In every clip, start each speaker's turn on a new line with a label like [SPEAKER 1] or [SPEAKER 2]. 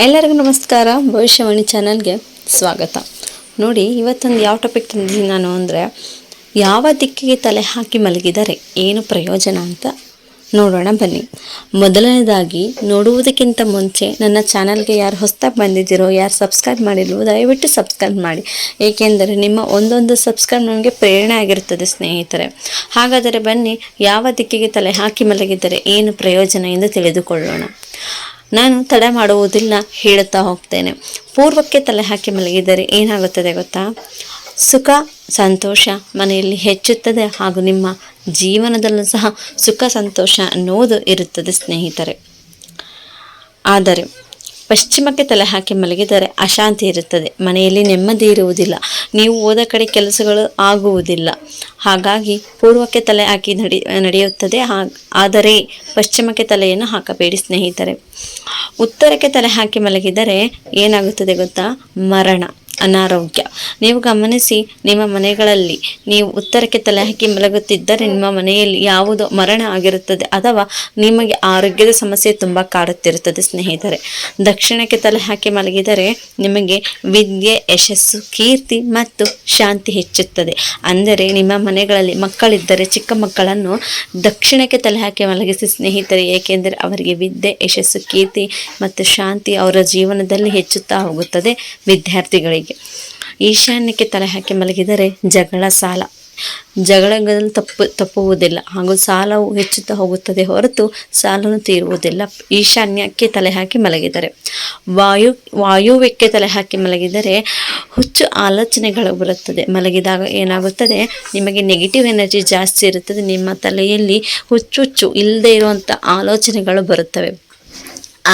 [SPEAKER 1] ಎಲ್ಲರಿಗೂ ನಮಸ್ಕಾರ. ಭವಿಷ್ಯವಾಣಿ ಚಾನಲ್ಗೆ ಸ್ವಾಗತ. ನೋಡಿ, ಇವತ್ತೊಂದು ಯಾವ ಟಾಪಿಕ್ ತಂದಿದ್ದೀನಿ ನಾನು ಅಂದರೆ, ಯಾವ ದಿಕ್ಕಿಗೆ ತಲೆ ಹಾಕಿ ಮಲಗಿದರೆ ಏನು ಪ್ರಯೋಜನ ಅಂತ ನೋಡೋಣ ಬನ್ನಿ. ಮೊದಲನೇದಾಗಿ ನೋಡುವುದಕ್ಕಿಂತ ಮುಂಚೆ ನನ್ನ ಚಾನಲ್ಗೆ ಯಾರು ಹೊಸದಾಗಿ ಬಂದಿದ್ದೀರೋ, ಯಾರು ಸಬ್ಸ್ಕ್ರೈಬ್ ಮಾಡಿಲ್ವೋ ದಯವಿಟ್ಟು ಸಬ್ಸ್ಕ್ರೈಬ್ ಮಾಡಿ. ಏಕೆಂದರೆ ನಿಮ್ಮ ಒಂದೊಂದು ಸಬ್ಸ್ಕ್ರೈಬ್ ನನಗೆ ಪ್ರೇರಣೆ ಆಗಿರುತ್ತದೆ ಸ್ನೇಹಿತರೆ. ಹಾಗಾದರೆ ಬನ್ನಿ, ಯಾವ ದಿಕ್ಕಿಗೆ ತಲೆ ಹಾಕಿ ಮಲಗಿದರೆ ಏನು ಪ್ರಯೋಜನ ಎಂದು ತಿಳಿದುಕೊಳ್ಳೋಣ. ನಾನು ತಡೆ ಮಾಡುವುದಿಲ್ಲ, ಹೇಳುತ್ತಾ ಹೋಗ್ತೇನೆ. ಪೂರ್ವಕ್ಕೆ ತಲೆ ಹಾಕಿ ಮಲಗಿದರೆ ಏನಾಗುತ್ತದೆ ಗೊತ್ತಾ? ಸುಖ ಸಂತೋಷ ಮನೆಯಲ್ಲಿ ಹೆಚ್ಚುತ್ತದೆ, ಹಾಗೂ ನಿಮ್ಮ ಜೀವನದಲ್ಲೂ ಸಹ ಸುಖ ಸಂತೋಷ ಅನ್ನುವುದು ಇರುತ್ತದೆ ಸ್ನೇಹಿತರೆ. ಆದರೆ ಪಶ್ಚಿಮಕ್ಕೆ ತಲೆ ಹಾಕಿ ಮಲಗಿದರೆ ಅಶಾಂತಿ ಇರುತ್ತದೆ, ಮನೆಯಲ್ಲಿ ನೆಮ್ಮದಿ ಇರುವುದಿಲ್ಲ, ನೀವು ಹೋದ ಕಡೆ ಕೆಲಸಗಳು ಆಗುವುದಿಲ್ಲ. ಹಾಗಾಗಿ ಪೂರ್ವಕ್ಕೆ ತಲೆ ಹಾಕಿ ನಡೆಯುತ್ತದೆ, ಆದರೆ ಪಶ್ಚಿಮಕ್ಕೆ ತಲೆಯನ್ನು ಹಾಕಬೇಡಿ ಸ್ನೇಹಿತರೆ. ಉತ್ತರಕ್ಕೆ ತಲೆ ಹಾಕಿ ಮಲಗಿದರೆ ಏನಾಗುತ್ತದೆ ಗೊತ್ತಾ? ಮರಣ, ಅನಾರೋಗ್ಯ. ನೀವು ಗಮನಿಸಿ, ನಿಮ್ಮ ಮನೆಗಳಲ್ಲಿ ನೀವು ಉತ್ತರಕ್ಕೆ ತಲೆ ಹಾಕಿ ಮಲಗುತ್ತಿದ್ದರೆ ನಿಮ್ಮ ಮನೆಯಲ್ಲಿ ಯಾವುದೋ ಮರಣ ಆಗಿರುತ್ತದೆ, ಅಥವಾ ನಿಮಗೆ ಆರೋಗ್ಯದ ಸಮಸ್ಯೆ ತುಂಬ ಕಾಡುತ್ತಿರುತ್ತದೆ ಸ್ನೇಹಿತರೆ. ದಕ್ಷಿಣಕ್ಕೆ ತಲೆ ಹಾಕಿ ಮಲಗಿದರೆ ನಿಮಗೆ ವಿದ್ಯೆ, ಯಶಸ್ಸು, ಕೀರ್ತಿ ಮತ್ತು ಶಾಂತಿ ಹೆಚ್ಚುತ್ತದೆ. ಅಂದರೆ ನಿಮ್ಮ ಮನೆಗಳಲ್ಲಿ ಮಕ್ಕಳಿದ್ದರೆ ಚಿಕ್ಕ ಮಕ್ಕಳನ್ನು ದಕ್ಷಿಣಕ್ಕೆ ತಲೆ ಹಾಕಿ ಮಲಗಿಸಿ ಸ್ನೇಹಿತರೆ. ಏಕೆಂದರೆ ಅವರಿಗೆ ವಿದ್ಯೆ, ಯಶಸ್ಸು, ಕೀರ್ತಿ ಮತ್ತು ಶಾಂತಿ ಅವರ ಜೀವನದಲ್ಲಿ ಹೆಚ್ಚುತ್ತಾ ಹೋಗುತ್ತದೆ. ವಿದ್ಯಾರ್ಥಿಗಳಿಗೆ ಈಶಾನ್ಯಕ್ಕೆ ತಲೆ ಹಾಕಿ ಮಲಗಿದರೆ ಜಗಳ, ಜಗಳಗಳು ತಪ್ಪುವುದಿಲ್ಲ, ಹಾಗೂ ಸಾಲವು ಹೆಚ್ಚುತ್ತಾ ಹೋಗುತ್ತದೆ ಹೊರತು ಸಾಲನು ತೀರುವುದಿಲ್ಲ ಈಶಾನ್ಯಕ್ಕೆ ತಲೆ ಹಾಕಿ ಮಲಗಿದರೆ. ವಾಯುವ್ಯಕ್ಕೆ ತಲೆ ಹಾಕಿ ಮಲಗಿದರೆ ಹುಚ್ಚು ಆಲೋಚನೆಗಳು ಬರುತ್ತದೆ. ಮಲಗಿದಾಗ ಏನಾಗುತ್ತದೆ? ನಿಮಗೆ ನೆಗೆಟಿವ್ ಎನರ್ಜಿ ಜಾಸ್ತಿ ಇರುತ್ತದೆ. ನಿಮ್ಮ ತಲೆಯಲ್ಲಿ ಹುಚ್ಚು ಇಲ್ಲದೆ ಇರುವಂಥ ಆಲೋಚನೆಗಳು ಬರುತ್ತವೆ.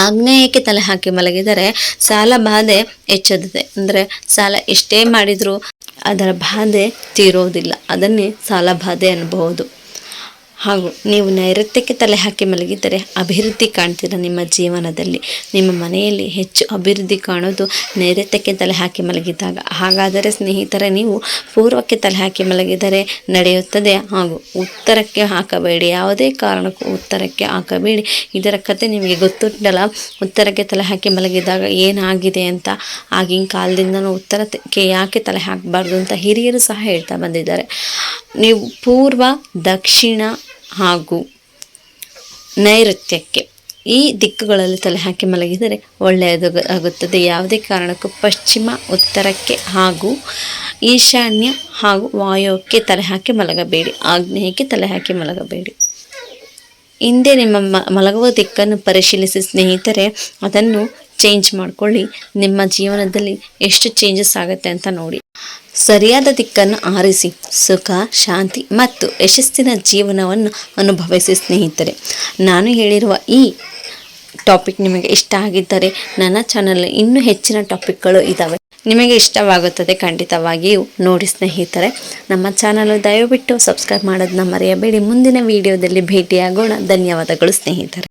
[SPEAKER 1] ಆಗ್ನೇಯಕ್ಕೆ ತಲೆ ಹಾಕಿ ಮಲಗಿದರೆ ಸಾಲ ಬಾಧೆ ಹೆಚ್ಚುತ್ತದೆ. ಅಂದರೆ ಸಾಲ ಎಷ್ಟೇ ಮಾಡಿದರೂ ಅದರ ಬಾಧೆ ತೀರೋದಿಲ್ಲ, ಅದನ್ನೇ ಸಾಲ ಬಾಧೆ ಅನ್ನಬಹುದು. ಹಾಗೂ ನೀವು ನೈಋತ್ಯಕ್ಕೆ ತಲೆ ಹಾಕಿ ಮಲಗಿದರೆ ಅಭಿವೃದ್ಧಿ ಕಾಣ್ತೀರ. ನಿಮ್ಮ ಜೀವನದಲ್ಲಿ ನಿಮ್ಮ ಮನೆಯಲ್ಲಿ ಹೆಚ್ಚು ಅಭಿವೃದ್ಧಿ ಕಾಣೋದು ನೈಋತ್ಯಕ್ಕೆ ತಲೆ ಹಾಕಿ ಮಲಗಿದಾಗ. ಹಾಗಾದರೆ ಸ್ನೇಹಿತರೆ, ನೀವು ಪೂರ್ವಕ್ಕೆ ತಲೆ ಹಾಕಿ ಮಲಗಿದರೆ ನಡೆಯುತ್ತದೆ, ಹಾಗೂ ಉತ್ತರಕ್ಕೆ ಹಾಕಬೇಡಿ. ಯಾವುದೇ ಕಾರಣಕ್ಕೂ ಉತ್ತರಕ್ಕೆ ಹಾಕಬೇಡಿ. ಇದರ ಕತೆ ನಿಮಗೆ ಗೊತ್ತುಂಟಲ್ಲ, ಉತ್ತರಕ್ಕೆ ತಲೆ ಹಾಕಿ ಮಲಗಿದಾಗ ಏನಾಗಿದೆ ಅಂತ. ಆಗಿನ ಕಾಲದಿಂದನೂ ಉತ್ತರಕ್ಕೆ ಯಾಕೆ ತಲೆ ಹಾಕಬಾರ್ದು ಅಂತ ಹಿರಿಯರು ಸಹ ಹೇಳ್ತಾ ಬಂದಿದ್ದಾರೆ. ನೀವು ಪೂರ್ವ, ದಕ್ಷಿಣ ಹಾಗೂ ನೈಋತ್ಯಕ್ಕೆ ಈ ದಿಕ್ಕುಗಳಲ್ಲಿ ತಲೆ ಹಾಕಿ ಮಲಗಿದರೆ ಒಳ್ಳೆಯದು ಆಗುತ್ತದೆ. ಯಾವುದೇ ಕಾರಣಕ್ಕೂ ಪಶ್ಚಿಮ, ಉತ್ತರಕ್ಕೆ ಹಾಗೂ ಈಶಾನ್ಯ ಹಾಗೂ ವಾಯುವ್ಯಕ್ಕೆ ತಲೆ ಹಾಕಿ ಮಲಗಬೇಡಿ. ಆಗ್ನೇಯಕ್ಕೆ ತಲೆ ಹಾಕಿ ಮಲಗಬೇಡಿ. ಹಿಂದೆ ನಿಮ್ಮ ಮಲಗುವ ದಿಕ್ಕನ್ನು ಪರಿಶೀಲಿಸಿ ಸ್ನೇಹಿತರೆ, ಅದನ್ನು ಚೇಂಜ್ ಮಾಡಿಕೊಳ್ಳಿ. ನಿಮ್ಮ ಜೀವನದಲ್ಲಿ ಎಷ್ಟು ಚೇಂಜಸ್ ಆಗುತ್ತೆ ಅಂತ ನೋಡಿ. ಸರಿಯಾದ ದಿಕ್ಕನ್ನು ಆರಿಸಿ ಸುಖ, ಶಾಂತಿ ಮತ್ತು ಯಶಸ್ಸಿನ ಜೀವನವನ್ನು ಅನುಭವಿಸಿ ಸ್ನೇಹಿತರೆ. ನಾನು ಹೇಳಿರುವ ಈ ಟಾಪಿಕ್ ನಿಮಗೆ ಇಷ್ಟ ಆಗಿದ್ದರೆ ನನ್ನ ಚಾನಲ್ ಇನ್ನೂ ಹೆಚ್ಚಿನ ಟಾಪಿಕ್ಗಳು ಇದ್ದಾವೆ, ನಿಮಗೆ ಇಷ್ಟವಾಗುತ್ತದೆ. ಖಂಡಿತವಾಗಿಯೂ ನೋಡಿ ಸ್ನೇಹಿತರೆ. ನಮ್ಮ ಚಾನಲ್ ದಯವಿಟ್ಟು ಸಬ್ಸ್ಕ್ರೈಬ್ ಮಾಡೋದನ್ನ ಮರೆಯಬೇಡಿ. ಮುಂದಿನ ವಿಡಿಯೋದಲ್ಲಿ ಭೇಟಿಯಾಗೋಣ. ಧನ್ಯವಾದಗಳು ಸ್ನೇಹಿತರೆ.